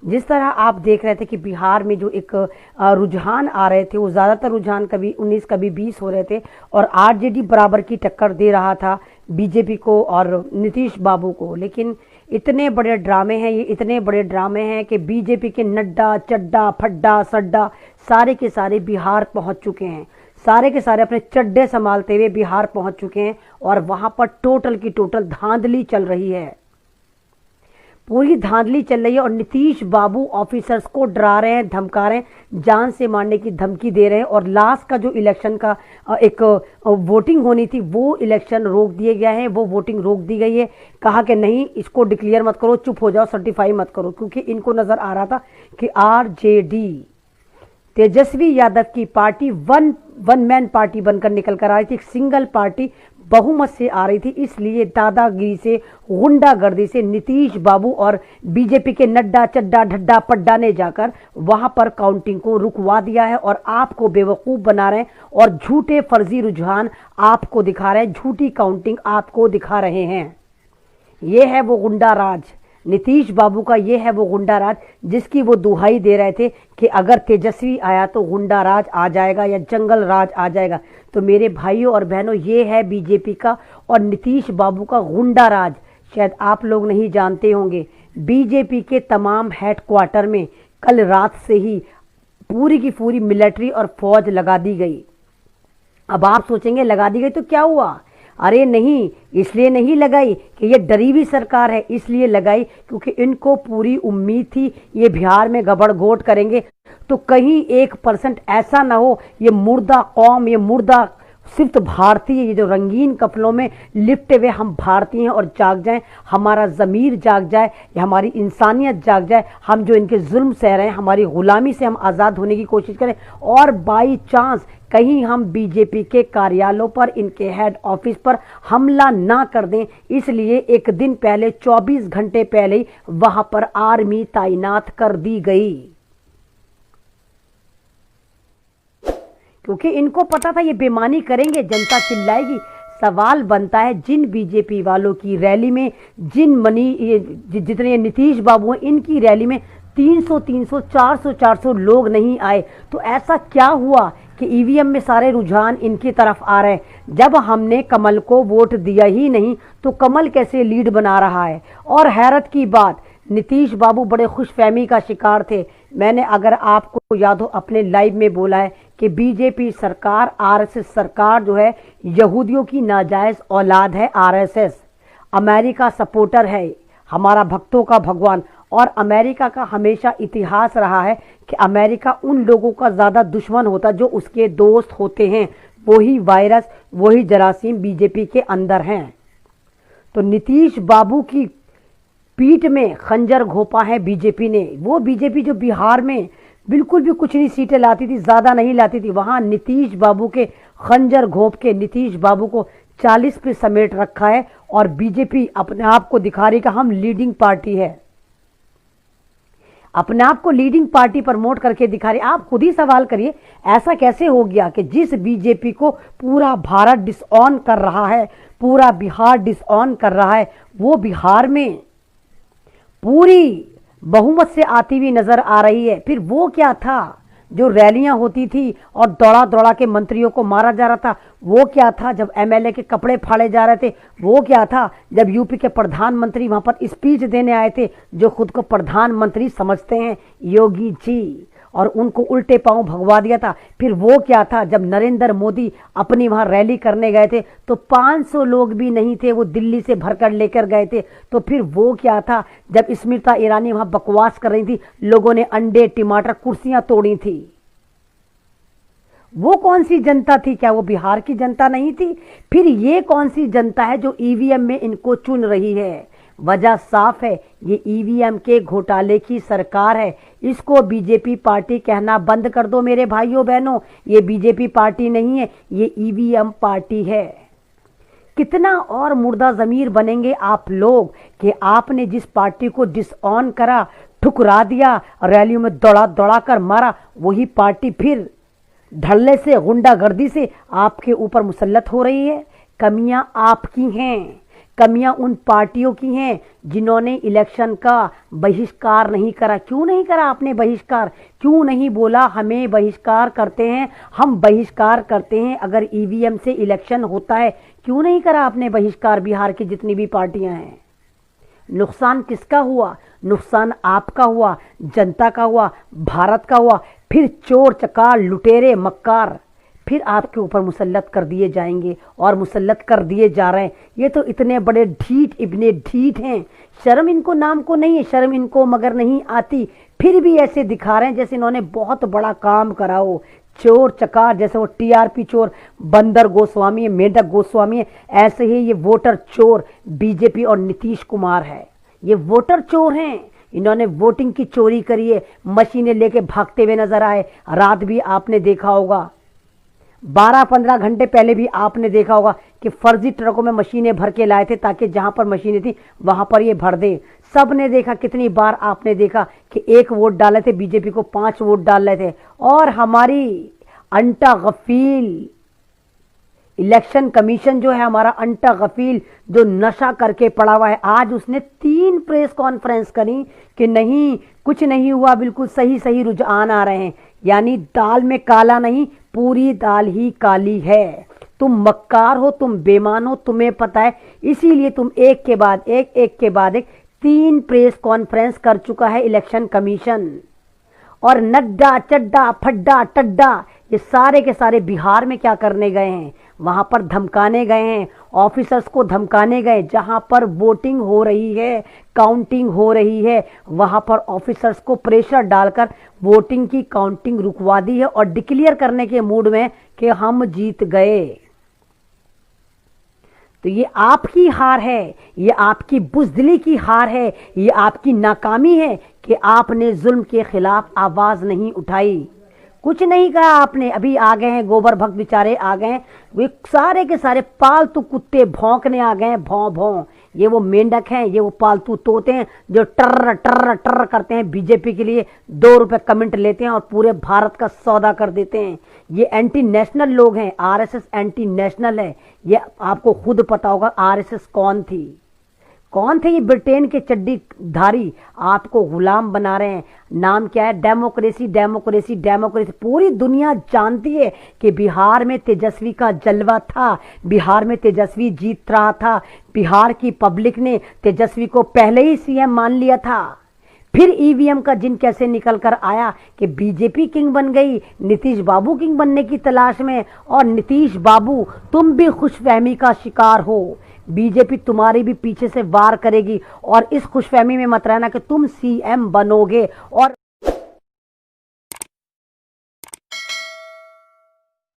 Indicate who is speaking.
Speaker 1: जिस तरह आप देख रहे थे कि बिहार में जो एक रुझान आ रहे थे, वो ज़्यादातर रुझान कभी 19 कभी 20 हो रहे थे और आरजेडी बराबर की टक्कर दे रहा था बीजेपी को और नीतीश बाबू को। लेकिन इतने बड़े ड्रामे हैं, ये इतने बड़े ड्रामे हैं कि बीजेपी के नड्डा चड्डा फड्डा सड्डा सारे के सारे बिहार पहुंच चुके हैं, सारे के सारे अपने चड्डे संभालते हुए बिहार पहुंच चुके हैं और वहां पर टोटल की टोटल धांधली चल रही है, पूरी धांधली चल रही है। और नीतीश बाबू ऑफिसर्स को डरा रहे हैं, धमका रहे हैं, जान से मारने की धमकी दे रहे हैं। और लास्ट का जो इलेक्शन का एक वोटिंग होनी थी, वो इलेक्शन रोक दिया गया है, वो वोटिंग रोक दी गई है। कहा कि नहीं, इसको डिक्लेयर मत करो, चुप हो जाओ, सर्टिफाई मत करो, क्योंकि इनको नजर आ रहा था कि आरजेडी तेजस्वी यादव की पार्टी वन मैन पार्टी बनकर निकल कर आ रही थी, एक सिंगल पार्टी बहुमत से आ रही थी। इसलिए दादागिरी से, गुंडागर्दी से नीतीश बाबू और बीजेपी के नड्डा चड्डा ढड्डा पड्डा ने जाकर वहां पर काउंटिंग को रुकवा दिया है और आपको बेवकूफ बना रहे हैं और झूठे फर्जी रुझान आपको दिखा रहे हैं, झूठी काउंटिंग आपको दिखा रहे हैं। ये है वो गुंडा राज, नीतीश बाबू का ये है वो गुंडा राज जिसकी वो दुहाई दे रहे थे कि अगर तेजस्वी आया तो गुंडा राज आ जाएगा या जंगल राज आ जाएगा। तो मेरे भाइयों और बहनों, ये है बीजेपी का और नीतीश बाबू का गुंडा राज। शायद आप लोग नहीं जानते होंगे, बीजेपी के तमाम हेडक्वार्टर में कल रात से ही पूरी की पूरी मिलिट्री और फौज लगा दी गई। अब आप सोचेंगे लगा दी गई तो क्या हुआ? अरे नहीं, इसलिए नहीं लगाई कि ये डरी हुई सरकार है, इसलिए लगाई क्योंकि इनको पूरी उम्मीद थी ये बिहार में गबड़गोट करेंगे तो कहीं 1% ऐसा ना हो, ये मुर्दा कौम, ये मुर्दा सिर्फ भारतीय, ये जो रंगीन कपड़ों में लिपटे हुए हम भारतीय हैं और जाग जाएं, हमारा ज़मीर जाग जाए, या हमारी इंसानियत जाग जाए, हम जो इनके जुल्म सह रहे हैं, हमारी गुलामी से हम आज़ाद होने की कोशिश करें और बाई चांस कहीं हम बीजेपी के कार्यालयों पर, इनके हेड ऑफिस पर हमला ना कर दें। इसलिए एक दिन पहले, 24 घंटे पहले ही वहां पर आर्मी तैनात कर दी गई, क्योंकि इनको पता था ये बेईमानी करेंगे, जनता चिल्लाएगी। सवाल बनता है, जिन बीजेपी वालों की रैली में जितने नीतीश बाबू हैं, इनकी रैली में 300 400 लोग नहीं आए, तो ऐसा क्या हुआ कि ईवीएम में सारे रुझान इनकी तरफ आ रहे हैं? जब हमने कमल को वोट दिया ही नहीं तो कमल कैसे लीड बना रहा है? और हैरत की बात, नीतीश बाबू बड़े खुशफहमी का शिकार थे। मैंने, अगर आपको याद हो, अपने लाइव में बोला है कि बीजेपी सरकार, आरएसएस सरकार जो है, यहूदियों की नाजायज औलाद है। आरएसएस अमेरिका सपोर्टर है, हमारा भक्तों का भगवान। और अमेरिका का हमेशा इतिहास रहा है कि अमेरिका उन लोगों का ज़्यादा दुश्मन होता जो उसके दोस्त होते हैं। वही वायरस, वही जरासीम बीजेपी के अंदर हैं। तो नीतीश बाबू की पीठ में खंजर घोंपा है बीजेपी ने। वो बीजेपी जो बिहार में बिल्कुल भी कुछ नहीं सीटें लाती थी, ज़्यादा नहीं लाती थी, वहाँ नीतीश बाबू के खंजर घोंप के नीतीश बाबू को 40 पे समेट रखा है। और बीजेपी अपने आप को दिखा रही कि हम लीडिंग पार्टी है, अपने आप को लीडिंग पार्टी प्रमोट करके दिखा रही। आप खुद ही सवाल करिए, ऐसा कैसे हो गया कि जिस बीजेपी को पूरा भारत डिसऑन कर रहा है, पूरा बिहार डिसऑन कर रहा है, वो बिहार में पूरी बहुमत से आती हुई नजर आ रही है। फिर वो क्या था जो रैलियां होती थी और दौड़ा दौड़ा के मंत्रियों को मारा जा रहा था? वो क्या था जब एमएलए के कपड़े फाड़े जा रहे थे? वो क्या था जब यूपी के प्रधानमंत्री वहां पर स्पीच देने आए थे, जो खुद को प्रधानमंत्री समझते हैं, योगी जी, और उनको उल्टे पांव भगवा दिया था? फिर वो क्या था जब नरेंद्र मोदी अपनी वहां रैली करने गए थे तो 500 लोग भी नहीं थे, वो दिल्ली से भरकर लेकर गए थे? तो फिर वो क्या था जब स्मृति ईरानी वहां बकवास कर रही थी, लोगों ने अंडे टमाटर कुर्सियां तोड़ी थी? वो कौन सी जनता थी? क्या वो बिहार की जनता नहीं थी? फिर ये कौन सी जनता है जो ईवीएम में इनको चुन रही है? वजह साफ है, ये ईवीएम के घोटाले की सरकार है। इसको बीजेपी पार्टी कहना बंद कर दो मेरे भाइयों बहनों। ये बीजेपी पार्टी नहीं है, ये ईवीएम पार्टी है। कितना और मुर्दा ज़मीर बनेंगे आप लोग कि आपने जिस पार्टी को डिसऑन करा, ठुकरा दिया, रैलियों में दौड़ा दौड़ा कर मारा, वही पार्टी फिर ढलने से, गुंडागर्दी से आपके ऊपर मुसल्लत हो रही है। कमियां आपकी हैं, कमियां उन पार्टियों की हैं जिन्होंने इलेक्शन का बहिष्कार नहीं करा। क्यों नहीं करा आपने बहिष्कार? क्यों नहीं बोला हमें बहिष्कार करते हैं, हम बहिष्कार करते हैं अगर ईवीएम से इलेक्शन होता है? क्यों नहीं करा आपने बहिष्कार? बिहार की जितनी भी पार्टियां हैं, नुकसान किसका हुआ? नुकसान आपका हुआ, जनता का हुआ, भारत का हुआ। फिर चोर चकार लुटेरे मक्कार फिर आपके ऊपर मुसल्लत कर दिए जाएंगे और मुसल्लत कर दिए जा रहे हैं। ये तो इतने बड़े ढीठ इब्ने ढीठ हैं, शर्म इनको नाम को नहीं है, शर्म इनको मगर नहीं आती, फिर भी ऐसे दिखा रहे हैं जैसे इन्होंने बहुत बड़ा काम करा हो। चोर चकार, जैसे वो टीआरपी चोर बंदर गोस्वामी है, मेंढक गोस्वामी है, ऐसे ही ये वोटर चोर बीजेपी और नीतीश कुमार है। ये वोटर चोर हैं, इन्होंने वोटिंग की चोरी करी है, मशीनें लेके भागते हुए नजर आए। रात भी आपने देखा होगा, 12-15 घंटे पहले भी आपने देखा होगा कि फर्जी ट्रकों में मशीनें भर के लाए थे ताकि जहां पर मशीनें थी वहां पर ये भर दे। सब ने देखा, कितनी बार आपने देखा कि 1 वोट डाले थे बीजेपी को, 5 वोट डाल रहे थे। और हमारी अंटा गफील इलेक्शन कमीशन जो है, हमारा अंटा गफील जो नशा करके पड़ा हुआ है, आज उसने 3 प्रेस कॉन्फ्रेंस करी कि नहीं कुछ नहीं हुआ, बिल्कुल सही सही रुझान आ रहे हैं। यानी दाल में काला नहीं, पूरी दाल ही काली है। तुम मक्कार हो, तुम बेईमान हो, तुम्हें पता है, इसीलिए तुम एक के बाद एक 3 प्रेस कॉन्फ्रेंस कर चुका है इलेक्शन कमीशन। और नड्डा चड्डा फड्डा टड्डा ये सारे के सारे बिहार में क्या करने गए हैं? वहां पर धमकाने गए हैं, ऑफिसर्स को धमकाने गए। जहां पर वोटिंग हो रही है, काउंटिंग हो रही है, वहां पर ऑफिसर्स को प्रेशर डालकर वोटिंग की काउंटिंग रुकवा दी है और डिक्लेयर करने के मूड में कि हम जीत गए। तो ये आपकी हार है, ये आपकी बुज़दिली की हार है, ये आपकी नाकामी है कि आपने जुल्म के खिलाफ आवाज नहीं उठाई। कुछ नहीं कहा आपने। अभी आ गए हैं गोबर भक्त बेचारे, आ गए हैं वे सारे के सारे पालतू कुत्ते भौंकने आ गए हैं, भौं भौं। ये वो मेंढक हैं, ये वो पालतू तोते हैं जो टर्र टर्र टर्र करते हैं बीजेपी के लिए, 2 रुपए कमेंट लेते हैं और पूरे भारत का सौदा कर देते हैं। ये एंटी नेशनल लोग हैं, आरएसएस एंटी नेशनल है। ये आपको खुद पता होगा आरएसएस कौन थी, कौन थे ये ब्रिटेन के चड्डी धारी, आपको गुलाम बना रहे हैं। नाम क्या है? Democracy democracy democracy. पूरी दुनिया जानती है कि बिहार में तेजस्वी का जलवा था, बिहार में तेजस्वी जीत रहा था, बिहार की पब्लिक ने तेजस्वी को पहले ही सीएम मान लिया था। फिर ईवीएम का जिन कैसे निकल कर आया कि बीजेपी किंग बन गई, नीतीश बाबू किंग बनने की तलाश में। और नीतीश बाबू तुम भी खुशफहमी का शिकार हो, बीजेपी तुम्हारी भी पीछे से वार करेगी और इस खुशफहमी में मत रहना कि तुम सीएम बनोगे। और